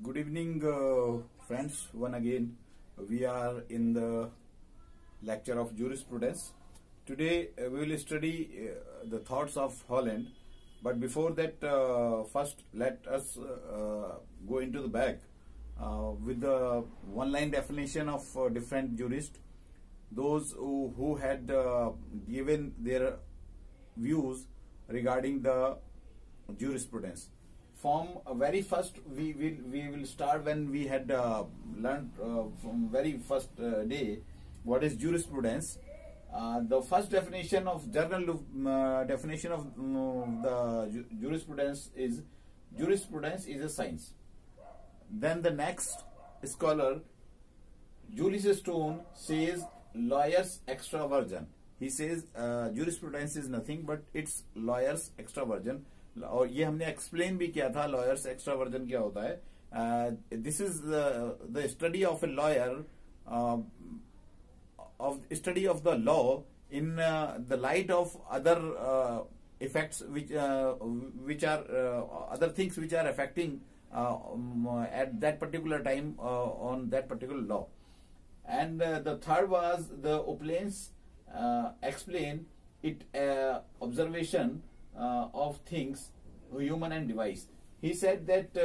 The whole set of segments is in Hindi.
Good evening, friends. One again, we are in the lecture of jurisprudence. Today, we will study the thoughts of Holland. But before that, first let us go into the back with the one-line definition of different jurists. Those who had given their views regarding the jurisprudence. From very first, we will start when we had learned from very first day what is jurisprudence. The first definition of definition of the jurisprudence is a science. Then the next scholar, Julius Stone, says lawyer's extraversion. He says jurisprudence is nothing but it's lawyer's extraversion. और ये हमने एक्सप्लेन भी किया था लॉयर्स एक्स्ट्रावर्जन क्या होता है. This is the study of a lawyer of study of the law in the light of other effects which are other things which are affecting at that particular time on that particular law. And the third was the Opulence explain it observation of things human and device. He said that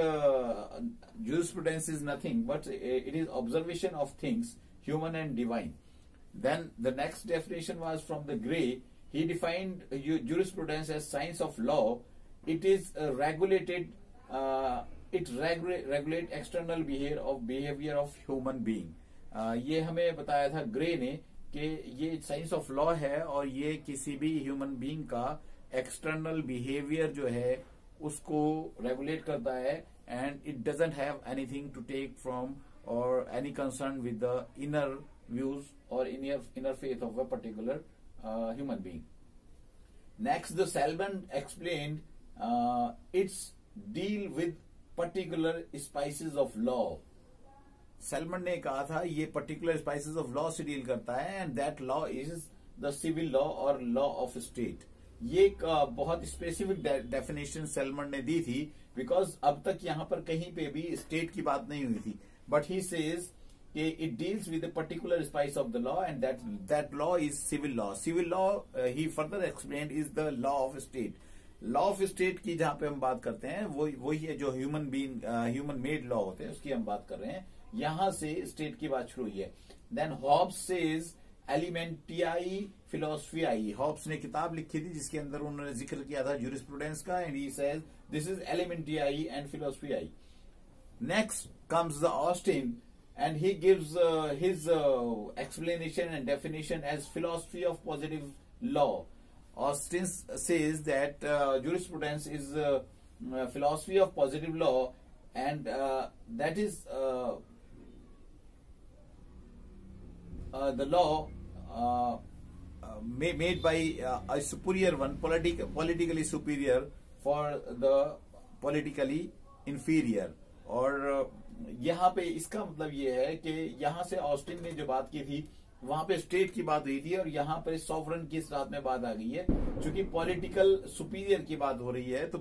jurisprudence is nothing but it is observation of things human and divine. Then the next definition was from the Gray. He defined jurisprudence as science of law. It is regulated. It regulate external behavior of human being. ये हमें बताया था ग्रे ने कि ये साइंस ऑफ लॉ है और ये किसी भी ह्यूमन बीइंग का एक्सटर्नल बिहेवियर जो है उसको रेगुलेट करता है and it doesn't have anything to take from और any concern with the inner views or inner faith of a particular human being. Next, the Salmon explained its deal with particular spices of law. Salmon ने कहा था ये particular spices of law से डील करता है and that law is the civil law or law of state. ये एक बहुत स्पेसिफिक डेफिनेशन सैलमन ने दी थी बिकॉज अब तक यहाँ पर कहीं पे भी स्टेट की बात नहीं हुई थी. But he says it deals with a particular spice of the law and that law is civil law. Civil law, he further explained, is the law of state. Law of state की जहाँ पे हम बात करते हैं वही है जो ह्यूमन मेड लॉ होते हैं उसकी हम बात कर रहे हैं. यहाँ से स्टेट की बात शुरू हुई है. देन हॉब्स सेज एलिमेंटियाई फिलोसफियाई. हॉब्स ने किताब लिखी थी जिसके अंदर उन्होंने जिक्र किया था jurisprudence का and he says this is एलिमेंटियाई एंड फिलोसफियाई. Next comes the Austin and he gives his explanation and definition as philosophy of positive law. Austin says that jurisprudence is philosophy of positive law and that is the law made by a superior one, politically superior for the politically inferior. और यहाँ पे इसका मतलब ये है कि यहाँ से ऑस्टिन ने जो बात की थी वहां पे स्टेट की बात हुई थी और यहाँ पे सॉवरन की साथ में बात आ गई है. क्योंकि पॉलिटिकल सुपीरियर की बात हो रही है तो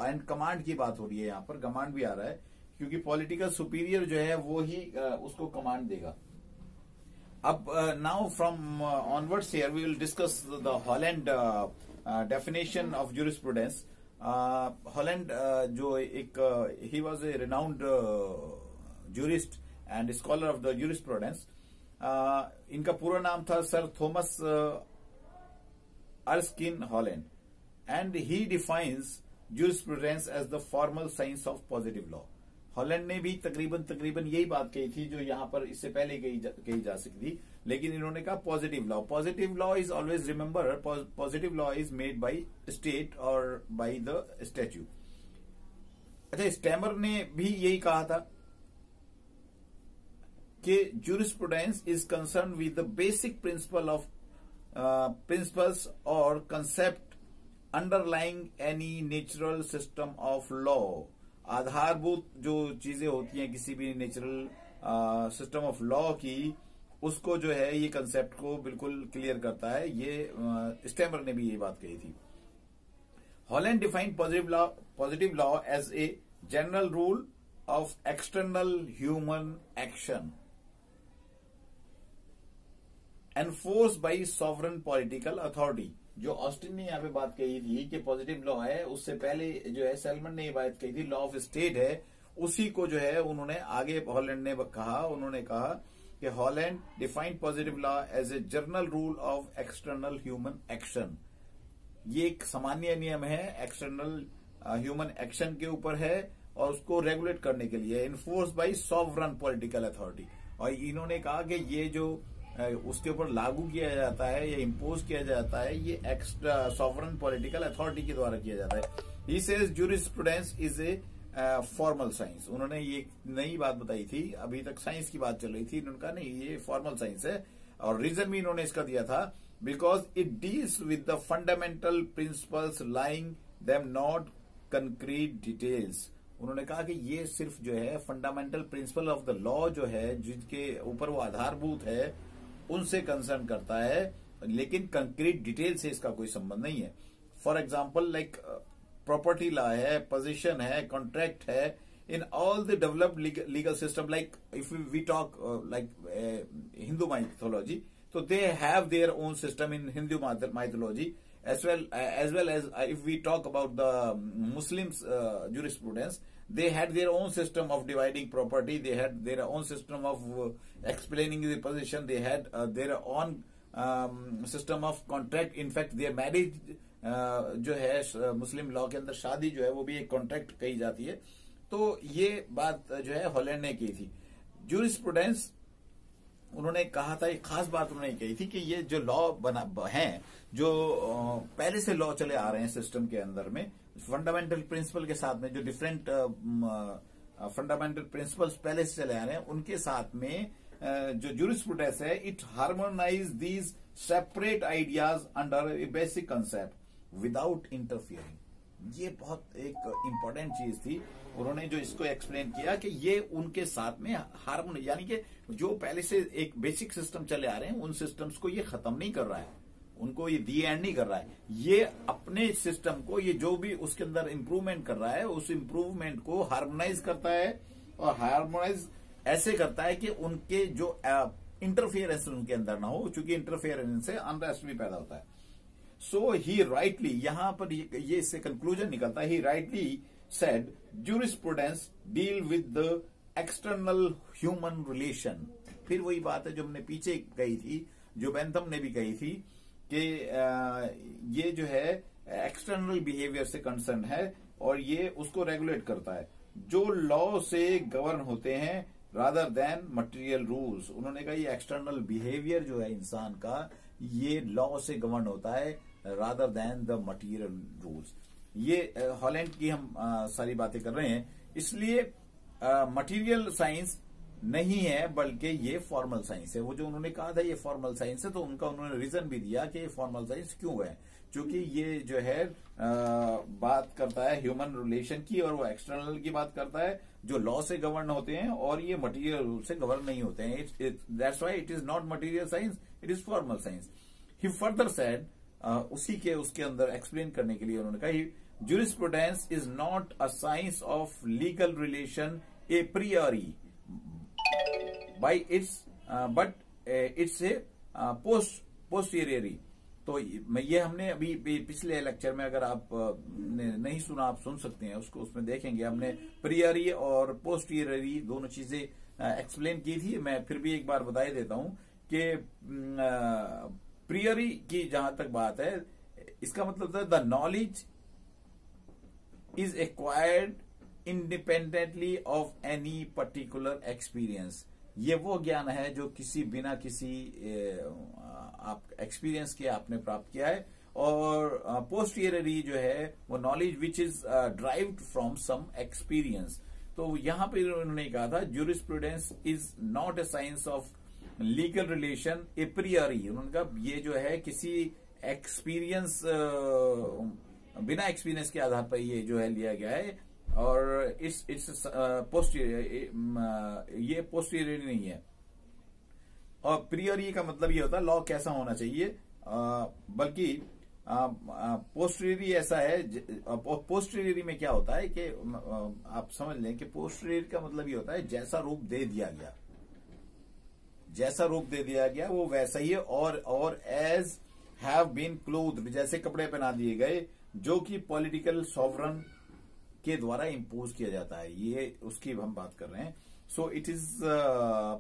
एंड कमांड की बात हो रही है. यहाँ पर कमांड भी आ रहा है क्योंकि पॉलिटिकल सुपीरियर जो है वो ही उसको कमांड देगा. अब now from onwards here we will discuss the Holland definition of jurisprudence. Holland जो एक he was a renowned jurist and scholar of the jurisprudence. इनका पूरा नाम था sir Thomas Erskine Holland and he defines jurisprudence as the formal science of positive law. Holland ने भी तकरीबन यही बात कही थी जो यहाँ पर इससे पहले कही जा सकती थी, लेकिन इन्होंने कहा positive law. Positive law is always remember positive law is made by state और बाय द स्टैच्यू. अच्छा, स्टैमर ने भी यही कहा था कि jurisprudence is concern with the basic principles और concept underlying any natural system of law. आधारभूत जो चीजें होती हैं किसी भी नेचुरल सिस्टम ऑफ लॉ की उसको जो है ये कंसेप्ट को बिल्कुल क्लियर करता है. ये स्टैमर ने भी ये बात कही थी. Holland defined positive law as a general rule of external human action enforced by sovereign political authority। जो ऑस्टिन ने यहाँ पे बात कही थी कि पॉजिटिव लॉ है, उससे पहले जो है सेलमन ने ये बात कही थी लॉ ऑफ स्टेट है, उसी को जो है उन्होंने आगे हॉलैंड ने कहा। उन्होंने कहा कि Holland defined positive law as a general rule of external human action. ये एक सामान्य नियम है, एक्सटर्नल ह्यूमन एक्शन के ऊपर है और उसको रेगुलेट करने के लिए enforce by sovereign political authority. और इन्होंने कहा कि ये जो उसके ऊपर लागू किया जाता है या इम्पोज किया जाता है, ये एक्स्ट्रा सॉवरन पॉलिटिकल अथॉरिटी के द्वारा किया जाता है। He says jurisprudence is a formal science. उन्होंने ये नई बात बताई थी, अभी तक साइंस की बात चल रही थी, इन्होंने कहा नहीं ये फॉर्मल साइंस है। और रीजन भी इन्होंने इसका दिया था because it deals with the fundamental principles lying them not concrete details. उन्होंने कहा कि ये सिर्फ जो है fundamental principle of the law जो है जिनके ऊपर वो आधारभूत है उनसे कंसर्न करता है, लेकिन कंक्रीट डिटेल से इसका कोई संबंध नहीं है। For example like property law है, पोजीशन है, कॉन्ट्रैक्ट है, in all the developed legal system like if we talk like Hindu mythology, तो they have their own system in Hindu mythology as well as if we talk about the Muslims jurisprudence, they had their own system of dividing property, they had their own system of explaining the position, they had their own system of contract. In fact their marriage जो है मुस्लिम लॉ के अंदर शादी जो है वो भी एक कॉन्ट्रैक्ट कही जाती है। तो ये बात जो है हॉलैंड ने की थी। ज्यूरिस्प्रूडेंस उन्होंने कहा था, एक खास बात उन्होंने कही थी कि ये जो लॉ बना हैं, जो पहले से लॉ चले आ रहे हैं सिस्टम के अंदर में, फंडामेंटल प्रिंसिपल के साथ में जो डिफरेंट फंडामेंटल प्रिंसिपल्स पहले से चले आ रहे हैं, उनके साथ में जो ज्यूरिस्प्रूडेंस है, it harmonise these separate ideas under A basic concept without interfering. ये बहुत एक इम्पोर्टेंट चीज थी। उन्होंने जो इसको एक्सप्लेन किया कि ये उनके साथ में हार्मोन, यानी कि जो पहले से एक बेसिक सिस्टम चले आ रहे हैं उन सिस्टम्स को ये खत्म नहीं कर रहा है, उनको ये दी एंड नहीं कर रहा है, ये अपने सिस्टम को ये जो भी उसके अंदर इंप्रूवमेंट कर रहा है उस इंप्रूवमेंट को हार्मोनाइज करता है। और हार्मोनाइज ऐसे करता है कि उनके जो इंटरफियरेंस उनके अंदर ना हो, चूंकि इंटरफियरेंस से अनरेस्ट भी पैदा होता है। सो ही राइटली, यहां पर ये इससे कंक्लूजन निकलता है, ही rightly said jurisprudence deal with the external human relation। फिर वही बात है जो हमने पीछे कही थी, जो बेंथम ने भी कही थी कि ये जो है एक्सटर्नल बिहेवियर से कंसर्न है और ये उसको रेगुलेट करता है, जो लॉ से गवर्न होते हैं रादर देन मटेरियल रूल्स। उन्होंने कहा ये एक्सटर्नल बिहेवियर जो है इंसान का, ये लॉ से गवर्न होता है rather than the material rules. ये हॉलैंड की हम सारी बातें कर रहे हैं, इसलिए मटेरियल साइंस नहीं है बल्कि ये फॉर्मल साइंस है। वो जो उन्होंने कहा था ये फॉर्मल साइंस है, तो उनका उन्होंने रीजन भी दिया कि ये फॉर्मल साइंस क्यों है, क्योंकि ये जो है बात करता है ह्यूमन रिलेशन की और वो एक्सटर्नल की बात करता है जो लॉ से गवर्न होते हैं और ये मटेरियल रूल से गवर्न नहीं होते हैं। That's why it is not material science, it is formal science. He further said, उसी के उसके अंदर एक्सप्लेन करने के लिए उन्होंने कहा jurisprudence is not a science of legal relation a priori by its but it's a posteriori। तो ये हमने अभी पिछले लेक्चर में, अगर आप नहीं सुना आप सुन सकते हैं उसको, उसमें देखेंगे हमने प्रियरी और पोस्टीरियरी दोनों चीजें एक्सप्लेन की थी। मैं फिर भी एक बार बता देता हूं कि प्रियरी की जहां तक बात है, इसका मतलब था the knowledge is acquired independently of any particular experience। ये वो ज्ञान है जो बिना किसी आप एक्सपीरियंस के आपने प्राप्त किया है। और पोस्टीरियरी जो है वो knowledge which is derived from some experience. तो यहां पे उन्होंने कहा था jurisprudence is not a science of legal relation a priori. उन्होंने कहा ये जो है किसी एक्सपीरियंस, बिना एक्सपीरियंस के आधार पर ये जो है लिया गया है, और इट्स पोस्टीरियर, ये पोस्टीरियर नहीं है। और प्रियरी का मतलब ये होता है लॉ कैसा होना चाहिए, बल्कि पोस्टेरियरी ऐसा है, पोस्टेरियरी में क्या होता है कि आप समझ लें कि पोस्टेरियरी का मतलब ये होता है जैसा रूप दे दिया गया, जैसा रूप दे दिया गया वो वैसा ही है, और एज हैव बीन क्लोथ्ड, जैसे कपड़े पहना दिए गए जो कि पॉलिटिकल सॉवरन के द्वारा इम्पोज किया जाता है, ये उसकी हम बात कर रहे हैं। So it is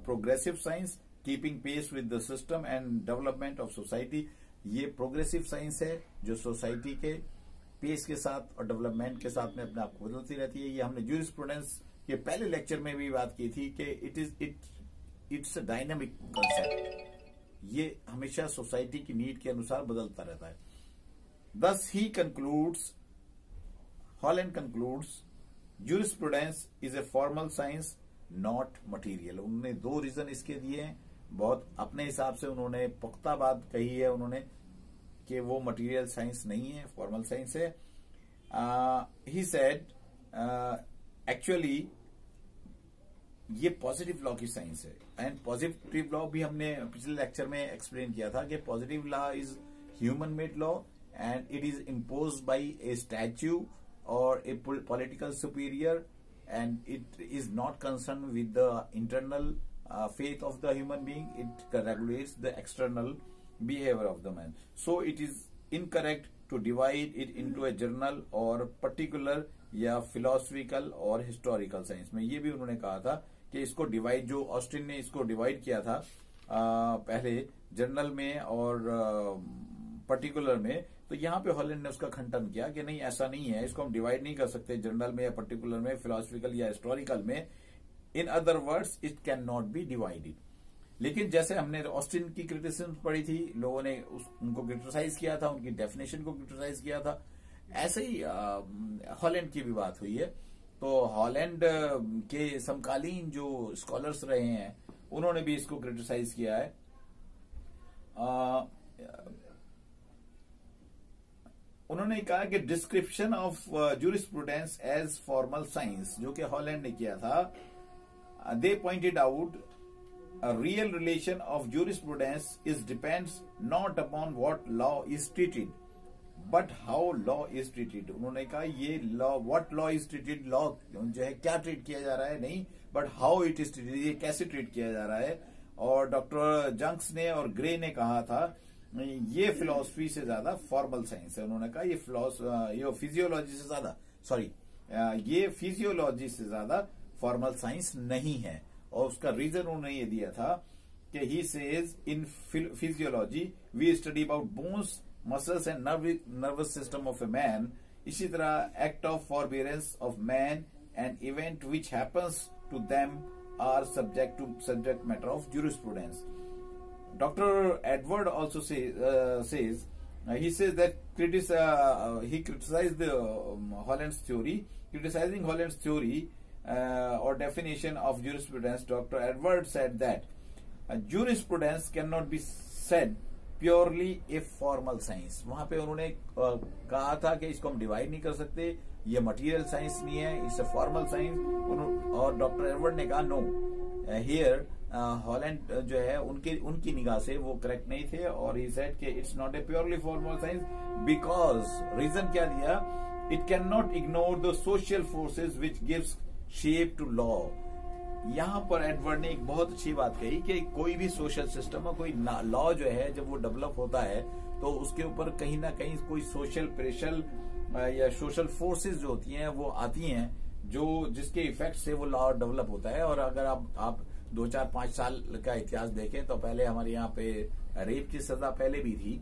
progressive science keeping pace with the system and development of society. ये प्रोग्रेसिव साइंस है जो सोसाइटी के पेस के साथ और डेवलपमेंट के साथ में अपने आप को बदलती रहती है। ये हमने ज्यूरिस्प्रूडेंस के पहले लेक्चर में भी बात की थी कि इट्स अ डायनामिक कंसेप्ट, ये हमेशा सोसाइटी की नीड के अनुसार बदलता रहता है। Thus he concludes, Holland concludes, jurisprudence is a formal science, not material। उन्होंने 2 रीजन इसके दिए हैं, बहुत अपने हिसाब से उन्होंने पुख्ता बात कही है उन्होंने कि वो मटेरियल साइंस नहीं है, फॉर्मल साइंस है। ही सेड एक्चुअली ये पॉजिटिव लॉ की साइंस है, एंड पॉजिटिव लॉ भी हमने पिछले लेक्चर में एक्सप्लेन किया था कि positive law is human made law and it is imposed by a statue or a political superior, and it is not concerned with the internal faith of the human being. It regulates the external behavior of the man. So it is incorrect to divide it into a general or particular या philosophical और historical science में। ये भी उन्होंने कहा था कि इसको डिवाइड, जो ऑस्टिन ने इसको डिवाइड किया था पहले जनरल में और पर्टिकुलर में, तो यहाँ पे हॉलैंड ने उसका खंडन किया कि नहीं, ऐसा नहीं है, इसको हम डिवाइड नहीं कर सकते जनरल में या पर्टिकुलर में, फिलोसफिकल या हिस्टोरिकल में। In other words it can not be divided. लेकिन जैसे हमने ऑस्टिन की क्रिटिसिज्म पढ़ी थी, लोगों ने उनको क्रिटिसाइज किया था, उनकी डेफिनेशन को क्रिटिसाइज किया था, ऐसे ही हॉलैंड की भी बात हुई है। तो हॉलैंड के समकालीन जो स्कॉलर्स रहे हैं उन्होंने भी इसको क्रिटिसाइज किया है। उन्होंने कहा कि description of jurisprudence as formal science, जो कि हॉलैंड ने किया था, they pointed out a real relation of jurisprudence is depends not upon what law is treated but how law is treated। उन्होंने कहा ये law, what law is treated, law जो है क्या ट्रीट किया जा रहा है नहीं, but how it is treated, ये कैसे ट्रीट किया जा रहा है। और डॉक्टर जंक्स ने और ग्रे ने कहा था ये फिलॉसफी से ज्यादा फॉर्मल साइंस है। उन्होंने कहा ये फिजियोलॉजी से ज्यादा, ये फिजियोलॉजी से ज्यादा फॉर्मल साइंस नहीं है। और उसका रीजन उन्होंने ये दिया था कि he says in physiology we study about bones, muscles and nervous system of a man. इसी तरह act of forbearance of man and event which happens to them are subject matter of jurisprudence. Dr. Edward also says he says that he criticized the Holland's theory. Criticizing Holland's theory or definition of jurisprudence, Dr. Edward said that jurisprudence cannot be said purely a formal science। वहां पे उन्होंने कहा था कि इसको हम डिवाइड नहीं कर सकते, ये मटेरियल साइंस नहीं है, इट्स अ फॉर्मल साइंस। और डॉक्टर एडवर्ड ने कहा नो, हियर हॉलैंड जो है उनकी निगाह से वो करेक्ट नहीं थे, और ही सेड कि it's not a purely formal science because reason क्या दिया, it can not ignore the social forces which gives shape to law. यहां पर एडवर्ड ने एक बहुत अच्छी बात कही कि कोई भी सोशल सिस्टम और कोई लॉ जो है जब वो डेवलप होता है तो उसके ऊपर कहीं ना कहीं कोई सोशल प्रेशर या सोशल फोर्सेज जो होती हैं वो आती हैं, जो जिसके इफेक्ट से वो लॉ डेवलप होता है। और अगर आप 2-4-5 साल का इतिहास देखें तो पहले हमारे यहाँ पे रेप की सजा पहले भी थी,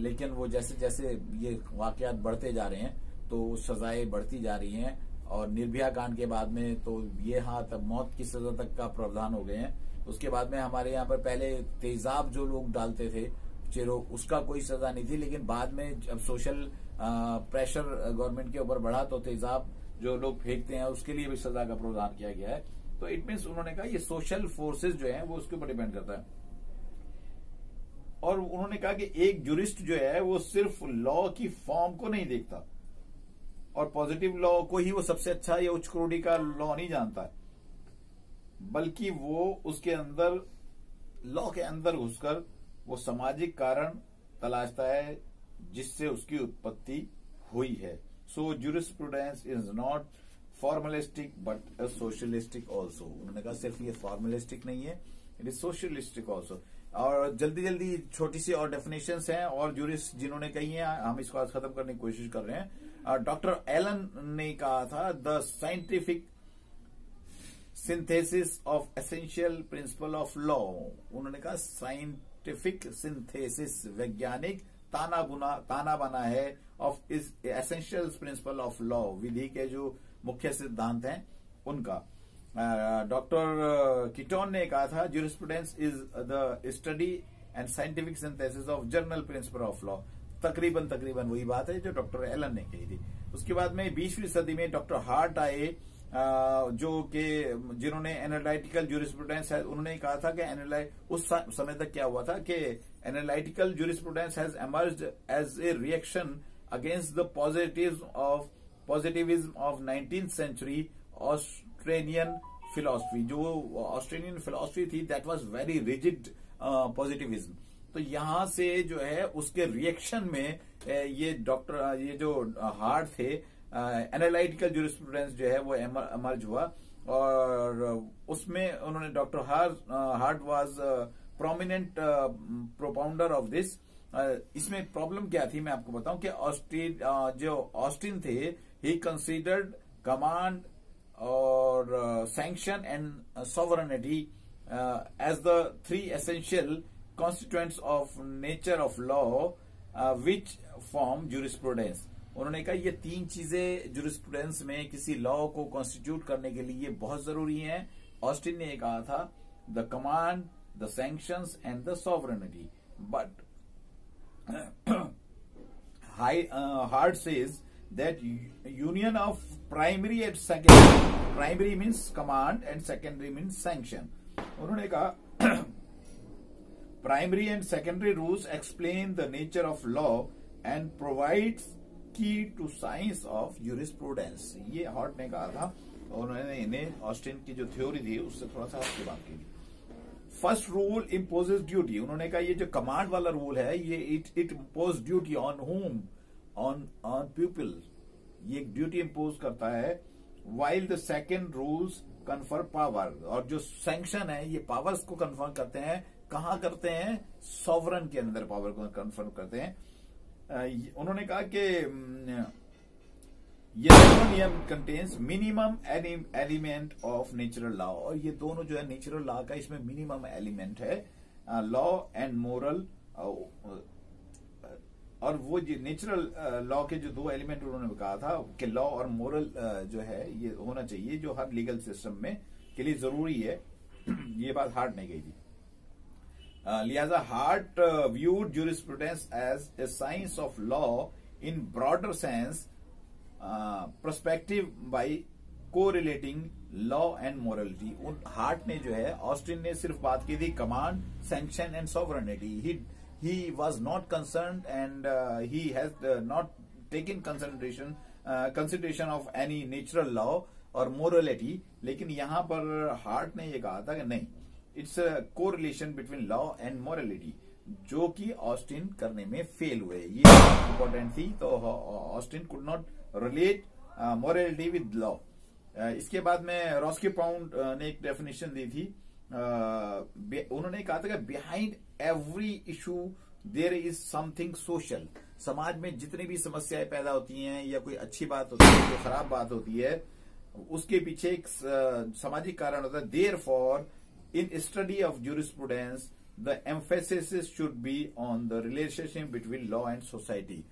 लेकिन वो जैसे जैसे ये वाकयात बढ़ते जा रहे हैं तो सजाएं बढ़ती जा रही हैं, और निर्भया कांड के बाद में तो ये तब मौत की सजा तक का प्रावधान हो गए हैं। उसके बाद में हमारे यहाँ पर पहले तेजाब जो लोग डालते थे चेरो, उसका कोई सजा नहीं थी, लेकिन बाद में जब सोशल प्रेशर गवर्नमेंट के ऊपर बढ़ा तो तेजाब जो लोग फेंकते हैं उसके लिए भी सजा का प्रावधान किया गया है। तो इट मीन्स उन्होंने कहा ये सोशल फोर्सेज जो है वो उसके ऊपर डिपेंड करता है। और उन्होंने कहा कि एक जुरिस्ट जो है वो सिर्फ लॉ की फॉर्म को नहीं देखता और पॉजिटिव लॉ को ही वो सबसे अच्छा या उच्च कोटि का लॉ नहीं जानता है, बल्कि वो उसके अंदर लॉ के अंदर घुसकर वो सामाजिक कारण तलाशता है, जिससे उसकी उत्पत्ति हुई है। So jurisprudence is not formalistic but socialistic also. उन्होंने कहा सिर्फ ये फॉर्मलिस्टिक नहीं है, इट इज सोशलिस्टिक ऑल्सो। और जल्दी जल्दी छोटी सी और डेफिनेशंस हैं और ज्यूरिस्ट जिन्होंने कही है, हम इसको आज खत्म करने की कोशिश कर रहे हैं। डॉक्टर एलन ने कहा था the scientific synthesis of essential principle of law. उन्होंने कहा साइंटिफिक सिंथेसिस, वैज्ञानिक ताना बाना है ऑफ इस एसेंशियल प्रिंसिपल ऑफ लॉ, विधि के जो मुख्य सिद्धांत हैं उनका। डॉक्टर कीटोन ने कहा था jurisprudence is the study and scientific synthesis of general principle of law. तकरीबन वही बात है जो डॉक्टर एलन ने कही थी। उसके बाद में 20वीं सदी में डॉक्टर हार्ट आए, जो कि जिन्होंने एनालिटिकल ज्यूरिस्प्रूडेंस है, उन्होंने कहा था कि उस समय तक क्या हुआ था कि analytical jurisprudence has emerged as a reaction against the positivism of 19th century Australian philosophy. जो ऑस्ट्रेलियन फिलॉसफी थी that was very rigid positivism. तो यहां से जो है उसके रिएक्शन में ये जो हार्ट थे, एनालिटिकल ज्यूरिस्प्रूडेंस जो है वो एमर्ज हुआ और उसमें उन्होंने doctor Hart was prominent propounder of this. इसमें प्रॉब्लम क्या थी मैं आपको बताऊं कि जो ऑस्टिन थे, ही कंसीडर्ड कमांड और sanction and sovereignty as the 3 essential constituents of nature of law which form jurisprudence. उन्होंने कहा ये 3 चीजें ज्यूरिस्प्रूडेंस में किसी लॉ को कॉन्स्टिट्यूट करने के लिए बहुत जरूरी हैं। ऑस्टिन ने कहा था the command, the sanctions and the sovereignty. But Hart says that union of primary and secondary, primary means command and secondary means sanction. उन्होंने कहा primary and secondary rules explain the nature of law and provides key to science of jurisprudence. ये हार्ट ने कहा था और उन्होंने इन्हें ऑस्टिन की जो थ्योरी थी उससे थोड़ा सा आपकी बात की थी। First rule imposes duty. उन्होंने कहा ये जो कमांड वाला रूल है ये it impose duty on home, on people, ये एक ड्यूटी इम्पोज करता है। While the second rules confer power, और जो सैंक्शन है ये पावर्स को कन्फर्म करते हैं। कहां करते हैं? सॉवरन के अंदर पावर को कन्फर्म करते हैं। उन्होंने कहा कि ये दोनों नियम contains minimum element of natural law, और ये दोनों जो है नेचुरल लॉ का इसमें मिनिमम एलिमेंट है। लॉ एंड मोरल, और वो जो नेचुरल लॉ के जो 2 एलिमेंट उन्होंने कहा था कि लॉ और मोरल जो है ये होना चाहिए, जो हर लीगल सिस्टम में के लिए जरूरी है। ये बात हार्ट ने कही थी। लिहाजा Hart viewed jurisprudence as a science of law in broader sense perspective by correlating law and morality. Hart ने जो है, ऑस्टिन ने सिर्फ बात की थी command, sanction and sovereignty. he was not concerned and he has not taken consideration of any natural law or morality। लेकिन यहां पर हार्ट ने ये कहा था कि नहीं, it's a correlation between law and morality, जो कि ऑस्टिन करने में फेल हुए। ये इंपॉर्टेंट थी। तो Austin could not relate morality with law. इसके बाद में रॉस्की पाउंड ने एक डेफिनेशन दी थी। उन्होंने कहा था कि behind every issue there is something social. समाज में जितनी भी समस्याएं पैदा होती हैं या कोई अच्छी बात होती है, कोई खराब बात होती है, उसके पीछे एक सामाजिक कारण होता है। Therefore in study of jurisprudence the emphasis should be on the relationship between law and society.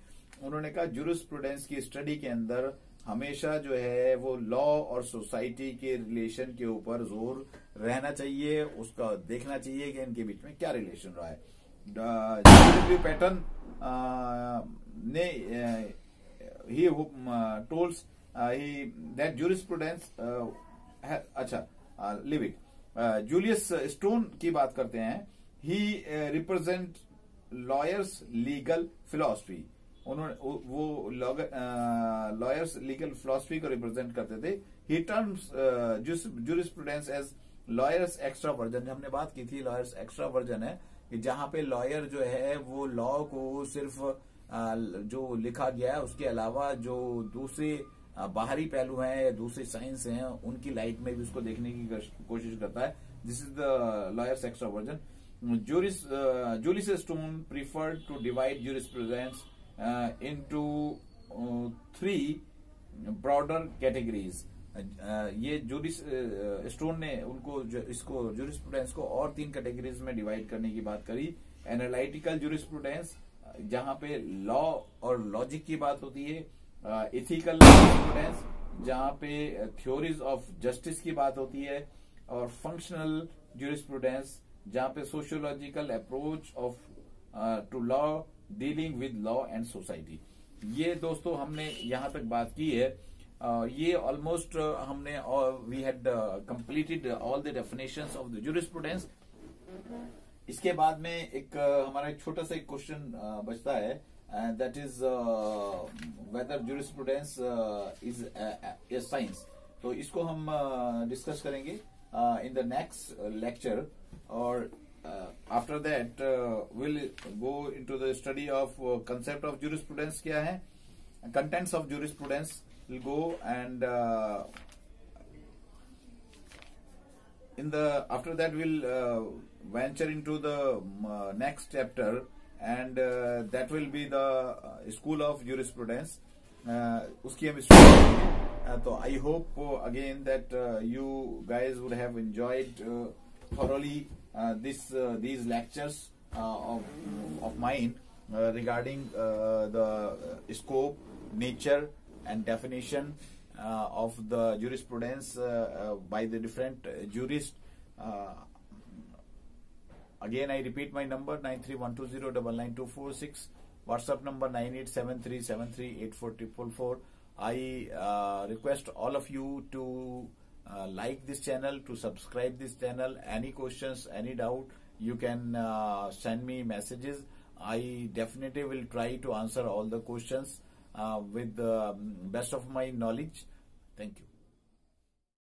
उन्होंने कहा ज्यूरिस्प्रूडेंस की स्टडी के अंदर हमेशा जो है वो लॉ और सोसाइटी के रिलेशन के ऊपर जोर रहना चाहिए, उसका देखना चाहिए कि इनके बीच में क्या रिलेशन रहा है। पैटर्न ने ही टोल्स दैट ज्यूरिस्प्रूडेंस, अच्छा लिव इट। जूलियस स्टोन की बात करते हैं। He represent lawyers legal philosophy. उन्होंने वो लॉयर्स लीगल फिलॉसफी को रिप्रेजेंट करते थे। He terms jurisprudence as lawyer's extraversion. हमने बात की थी लॉयर्स एक्स्ट्रा वर्जन है कि जहां पे लॉयर जो है वो लॉ को सिर्फ जो लिखा गया है उसके अलावा जो दूसरे बाहरी पहलू हैं या दूसरी साइंस हैं उनकी लाइट में भी उसको देखने की कोशिश करता है. This is the lawyers extra version. Julius Stone preferred to divide jurisprudence into three broader categories. ये जूलिस स्टोन ने उनको इसको jurisprudence को और 3 कैटेगरीज में डिवाइड करने की बात करी. एनालिटिकल jurisprudence जहां पे लॉ और लॉजिक की बात होती है. एथिकल jurisprudence जहां पे थ्योरीज ऑफ जस्टिस की बात होती है. और फंक्शनल jurisprudence जहां पे sociological approach of to law dealing with law and society. ये दोस्तों हमने यहां तक बात की है. ये ऑलमोस्ट हमने we had completed all the definitions of the jurisprudence. इसके बाद में एक हमारा एक छोटा सा एक क्वेश्चन बचता है, that is whether jurisprudence is a science. तो इसको हम डिस्कस करेंगे in the next lecture, or after that we'll go into the study of concept of jurisprudence क्या है, contents of jurisprudence. We'll go and after that we'll venture into the next chapter, and that will be the school of jurisprudence. उसकी हम study. So I hope again that you guys would have enjoyed thoroughly these lectures of mine regarding the scope, nature, and definition of the jurisprudence by the different jurists. Again, I repeat my number 9312099246. WhatsApp number 9873738444. I request all of you to like this channel, to subscribe this channel. Any questions, any doubt, you can send me messages. I definitely will try to answer all the questions with the best of my knowledge. Thank you.